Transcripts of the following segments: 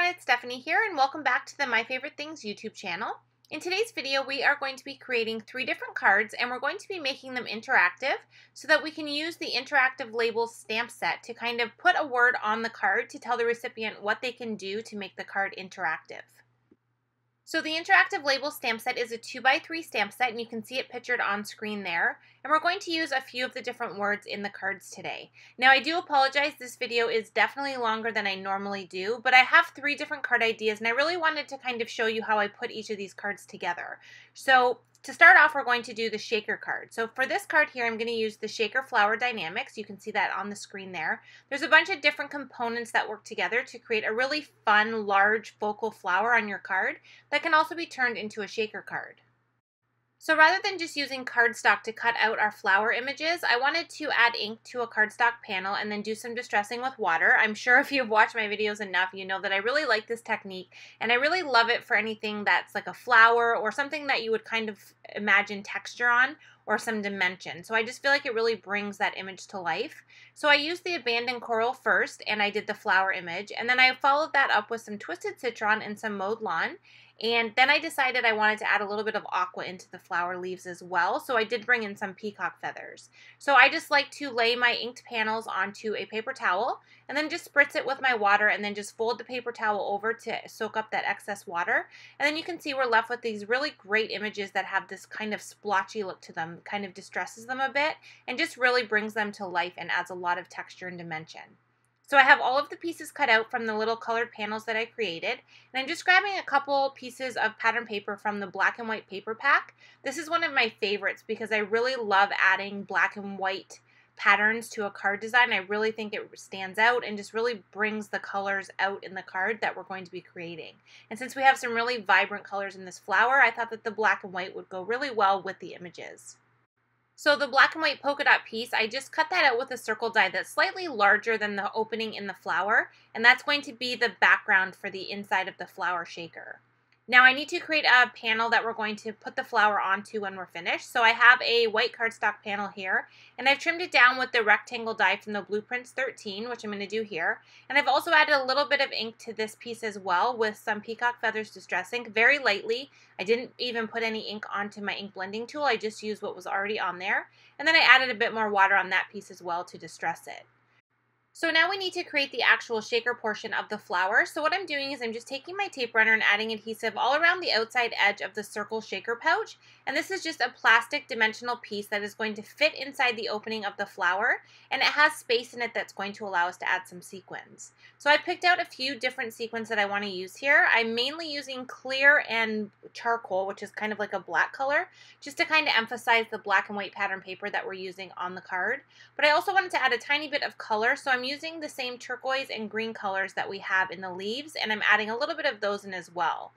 it's Stephanie here, and welcome back to the My Favorite Things YouTube channel. In today's video, we are going to be creating 3 different cards, and we're going to be making them interactive so that we can use the interactive labels stamp set to kind of put a word on the card to tell the recipient what they can do to make the card interactive. So the interactive label stamp set is a 2x3 stamp set, and you can see it pictured on screen there. And we're going to use a few of the different words in the cards today. Now I do apologize, this video is definitely longer than I normally do, but I have 3 different card ideas and I really wanted to kind of show you how I put each of these cards together. So to start off, we're going to do the shaker card. So for this card here, I'm going to use the shaker flower dynamics. You can see that on the screen there. There's a bunch of different components that work together to create a really fun, large focal flower on your card that can also be turned into a shaker card. So rather than just using cardstock to cut out our flower images, I wanted to add ink to a cardstock panel and then do some distressing with water. I'm sure if you've watched my videos enough, you know that I really like this technique, and I really love it for anything that's like a flower or something that you would kind of imagine texture on or some dimension. So I just feel like it really brings that image to life. So I used the abandoned coral first, and I did the flower image, and then I followed that up with some twisted citron and some mowed lawn. And then I decided I wanted to add a little bit of aqua into the flower leaves as well, so I did bring in some peacock feathers. So I just like to lay my inked panels onto a paper towel and then just spritz it with my water and then just fold the paper towel over to soak up that excess water. And then you can see we're left with these really great images that have this kind of splotchy look to them, kind of distresses them a bit and just really brings them to life and adds a lot of texture and dimension. So I have all of the pieces cut out from the little colored panels that I created, and I'm just grabbing a couple pieces of pattern paper from the black and white paper pack. This is one of my favorites because I really love adding black and white patterns to a card design. I really think it stands out and just really brings the colors out in the card that we're going to be creating. And since we have some really vibrant colors in this flower, I thought that the black and white would go really well with the images. So the black and white polka dot piece, I just cut that out with a circle die that's slightly larger than the opening in the flower, and that's going to be the background for the inside of the flower shaker. Now I need to create a panel that we're going to put the flower onto when we're finished. So I have a white cardstock panel here, and I've trimmed it down with the rectangle die from the Blueprints 13, which I'm going to do here. And I've also added a little bit of ink to this piece as well with some peacock feathers distress ink, very lightly. I didn't even put any ink onto my ink blending tool, I just used what was already on there. And then I added a bit more water on that piece as well to distress it. So now we need to create the actual shaker portion of the flower. So what I'm doing is I'm just taking my tape runner and adding adhesive all around the outside edge of the circle shaker pouch. And this is just a plastic dimensional piece that is going to fit inside the opening of the flower. And it has space in it that's going to allow us to add some sequins. So I picked out a few different sequins that I want to use here. I'm mainly using clear and charcoal, which is kind of like a black color, just to kind of emphasize the black and white pattern paper that we're using on the card. But I also wanted to add a tiny bit of color, so I'm using the same turquoise and green colors that we have in the leaves, and I'm adding a little bit of those in as well.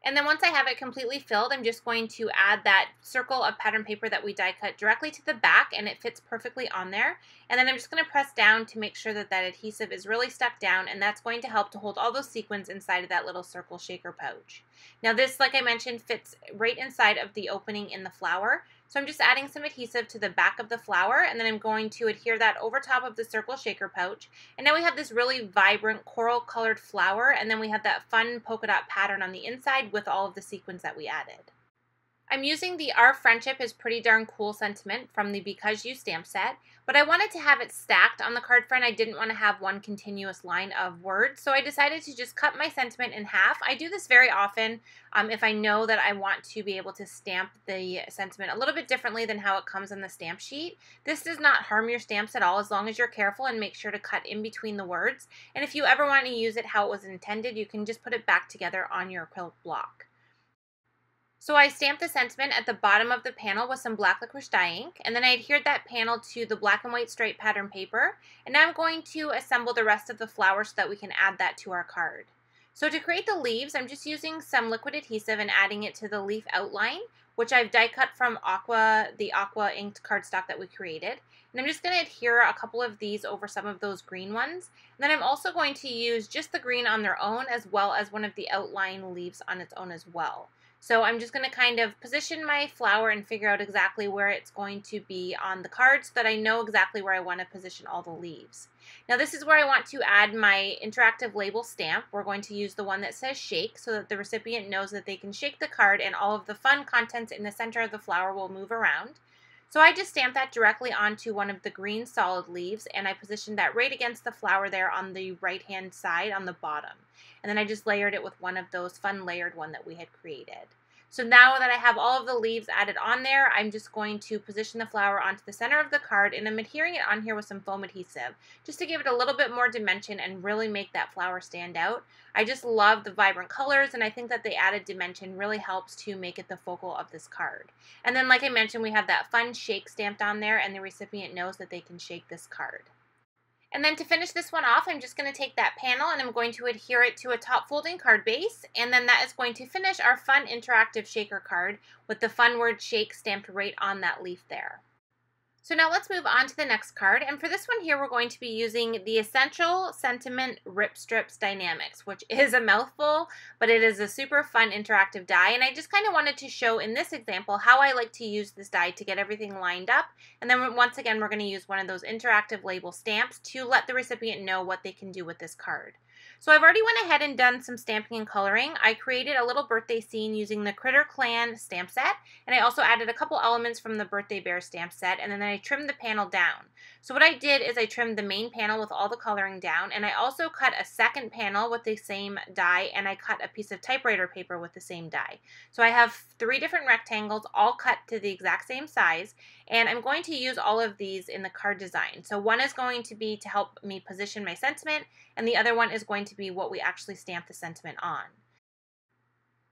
And then once I have it completely filled, I'm just going to add that circle of pattern paper that we die cut directly to the back, and it fits perfectly on there. And then I'm just going to press down to make sure that that adhesive is really stuck down, and that's going to help to hold all those sequins inside of that little circle shaker pouch. Now this, like I mentioned, fits right inside of the opening in the flower. So I'm just adding some adhesive to the back of the flower, and then I'm going to adhere that over top of the circle shaker pouch. And now we have this really vibrant coral colored flower, and then we have that fun polka dot pattern on the inside with all of the sequins that we added. I'm using the Our Friendship is Pretty Darn Cool sentiment from the Because You stamp set, but I wanted to have it stacked on the card front. I didn't want to have one continuous line of words, so I decided to just cut my sentiment in half. I do this very often if I know that I want to be able to stamp the sentiment a little bit differently than how it comes on the stamp sheet. This does not harm your stamps at all as long as you're careful and make sure to cut in between the words. And if you ever want to use it how it was intended, you can just put it back together on your acrylic block. So I stamped the sentiment at the bottom of the panel with some black licorice dye ink, and then I adhered that panel to the black and white striped pattern paper, and now I'm going to assemble the rest of the flower so that we can add that to our card. So to create the leaves, I'm just using some liquid adhesive and adding it to the leaf outline, which I've die cut from the aqua inked cardstock that we created. And I'm just going to adhere a couple of these over some of those green ones. And then I'm also going to use just the green on their own as well as one of the outline leaves on its own as well. So I'm just going to kind of position my flower and figure out exactly where it's going to be on the card so that I know exactly where I want to position all the leaves. Now this is where I want to add my interactive label stamp. We're going to use the one that says shake so that the recipient knows that they can shake the card and all of the fun contents in the center of the flower will move around. So I just stamped that directly onto one of the green solid leaves, and I positioned that right against the flower there on the right hand side on the bottom. And then I just layered it with one of those fun layered one that we had created. So now that I have all of the leaves added on there, I'm just going to position the flower onto the center of the card, and I'm adhering it on here with some foam adhesive just to give it a little bit more dimension and really make that flower stand out. I just love the vibrant colors, and I think that the added dimension really helps to make it the focal of this card. And then like I mentioned, we have that fun shake stamped on there, and the recipient knows that they can shake this card. And then to finish this one off, I'm just going to take that panel and I'm going to adhere it to a top folding card base, and then that is going to finish our fun interactive shaker card with the fun word shake stamped right on that leaf there. So now let's move on to the next card, and for this one here we're going to be using the Essential Sentiment Rip Strips Dynamics, which is a mouthful, but it is a super fun interactive die, and I just kind of wanted to show in this example how I like to use this die to get everything lined up, and then once again we're going to use one of those interactive label stamps to let the recipient know what they can do with this card. So I've already went ahead and done some stamping and coloring. I created a little birthday scene using the Critter Clan stamp set, and I also added a couple elements from the Birthday Bear stamp set, and then I trimmed the panel down. So what I did is I trimmed the main panel with all the coloring down, and I also cut a second panel with the same die, and I cut a piece of typewriter paper with the same die. So I have 3 different rectangles all cut to the exact same size, and I'm going to use all of these in the card design. So one is going to be to help me position my sentiment, and the other one is going to be what we actually stamp the sentiment on.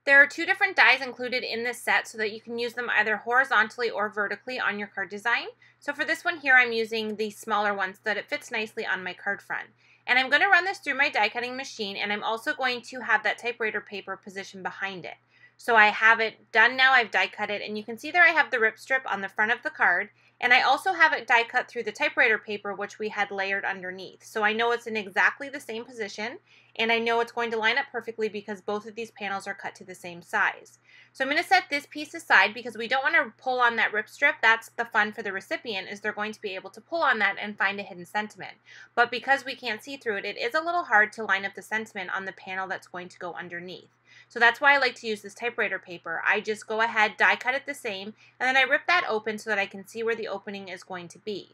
There are 2 different dies included in this set so that you can use them either horizontally or vertically on your card design. So for this one here, I'm using the smaller one so that it fits nicely on my card front. And I'm going to run this through my die cutting machine, and I'm also going to have that typewriter paper positioned behind it. So I have it done now, I've die cut it, and you can see there I have the rip strip on the front of the card, and I also have it die cut through the typewriter paper which we had layered underneath. So I know it's in exactly the same position, and I know it's going to line up perfectly because both of these panels are cut to the same size. So I'm going to set this piece aside because we don't want to pull on that rip strip. That's the fun for the recipient, is they're going to be able to pull on that and find a hidden sentiment. But because we can't see through it, it is a little hard to line up the sentiment on the panel that's going to go underneath. So that's why I like to use this typewriter paper. I just go ahead, die cut it the same, and then I rip that open so that I can see where the opening is going to be.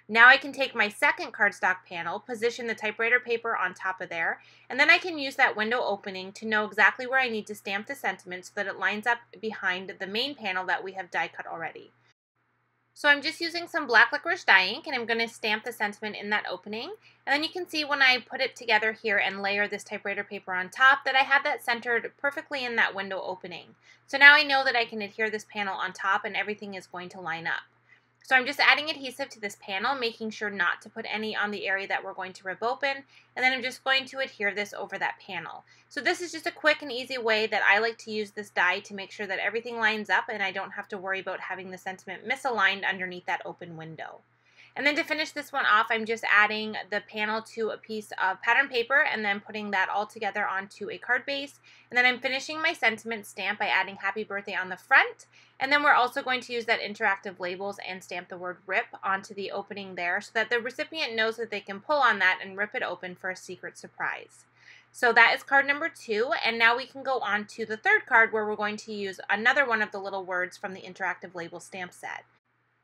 Now I can take my second cardstock panel, position the typewriter paper on top of there, and then I can use that window opening to know exactly where I need to stamp the sentiment so that it lines up behind the main panel that we have die cut already. So I'm just using some black licorice dye ink, and I'm going to stamp the sentiment in that opening. And then you can see when I put it together here and layer this typewriter paper on top that I have that centered perfectly in that window opening. So now I know that I can adhere this panel on top and everything is going to line up. So I'm just adding adhesive to this panel, making sure not to put any on the area that we're going to rip open, and then I'm just going to adhere this over that panel. So this is just a quick and easy way that I like to use this die to make sure that everything lines up and I don't have to worry about having the sentiment misaligned underneath that open window. And then to finish this one off, I'm just adding the panel to a piece of pattern paper and then putting that all together onto a card base. And then I'm finishing my sentiment stamp by adding happy birthday on the front. And then we're also going to use that interactive labels and stamp the word rip onto the opening there so that the recipient knows that they can pull on that and rip it open for a secret surprise. So that is card number 2, and now we can go on to the third card where we're going to use another one of the little words from the interactive label stamp set.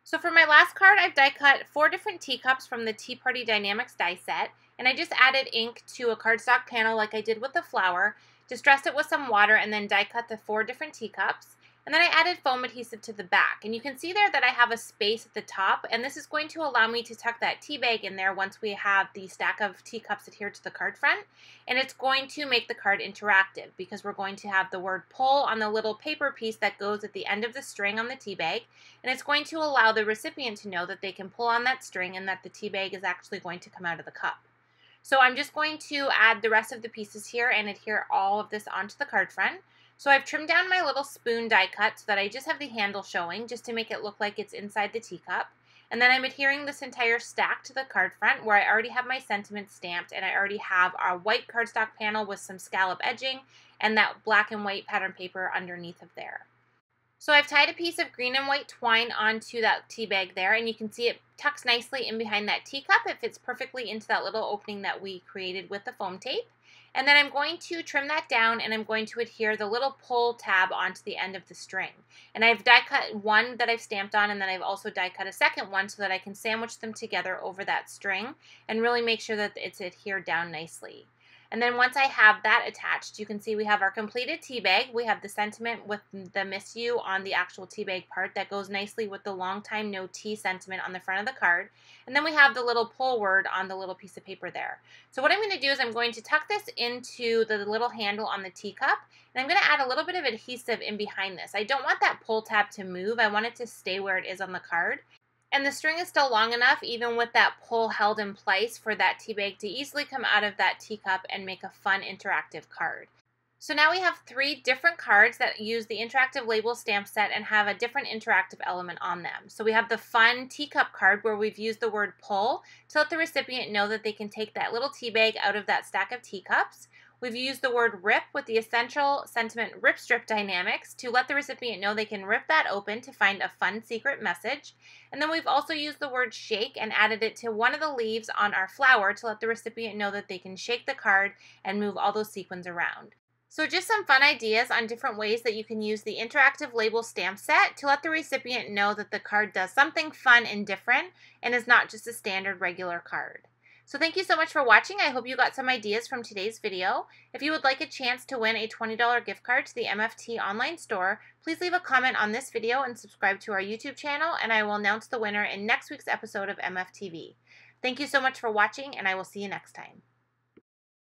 So for my last card, I've die cut 4 different teacups from the Tea Party Dynamics die set, and I just added ink to a cardstock panel like I did with the flower, distressed it with some water, and then die cut the 4 different teacups. And then I added foam adhesive to the back, and you can see there that I have a space at the top, and this is going to allow me to tuck that tea bag in there once we have the stack of teacups adhered to the card front, and it's going to make the card interactive because we're going to have the word pull on the little paper piece that goes at the end of the string on the tea bag, and it's going to allow the recipient to know that they can pull on that string and that the tea bag is actually going to come out of the cup. So I'm just going to add the rest of the pieces here and adhere all of this onto the card front. So I've trimmed down my little spoon die cut so that I just have the handle showing just to make it look like it's inside the teacup. And then I'm adhering this entire stack to the card front where I already have my sentiments stamped and I already have our white cardstock panel with some scallop edging and that black and white pattern paper underneath of there. So I've tied a piece of green and white twine onto that tea bag there, and you can see it tucks nicely in behind that teacup. It fits perfectly into that little opening that we created with the foam tape. And then I'm going to trim that down and I'm going to adhere the little pull tab onto the end of the string. And I've die cut one that I've stamped on, and then I've also die cut a second one so that I can sandwich them together over that string and really make sure that it's adhered down nicely. And then once I have that attached, you can see we have our completed tea bag. We have the sentiment with the miss you on the actual tea bag part that goes nicely with the long time no tea sentiment on the front of the card. And then we have the little pull word on the little piece of paper there. So what I'm going to do is I'm going to tuck this into the little handle on the teacup, and I'm going to add a little bit of adhesive in behind this. I don't want that pull tab to move. I want it to stay where it is on the card. And the string is still long enough, even with that pull held in place, for that tea bag to easily come out of that teacup and make a fun interactive card. So now we have 3 different cards that use the interactive label stamp set and have a different interactive element on them. So we have the fun teacup card where we've used the word pull to let the recipient know that they can take that little tea bag out of that stack of teacups. We've used the word rip with the essential sentiment rip strip dynamics to let the recipient know they can rip that open to find a fun secret message. And then we've also used the word shake and added it to one of the leaves on our flower to let the recipient know that they can shake the card and move all those sequins around. So just some fun ideas on different ways that you can use the interactive label stamp set to let the recipient know that the card does something fun and different and is not just a standard regular card. So thank you so much for watching. I hope you got some ideas from today's video. If you would like a chance to win a $20 gift card to the MFT online store, please leave a comment on this video and subscribe to our YouTube channel, and I will announce the winner in next week's episode of MFTv. Thank you so much for watching, and I will see you next time.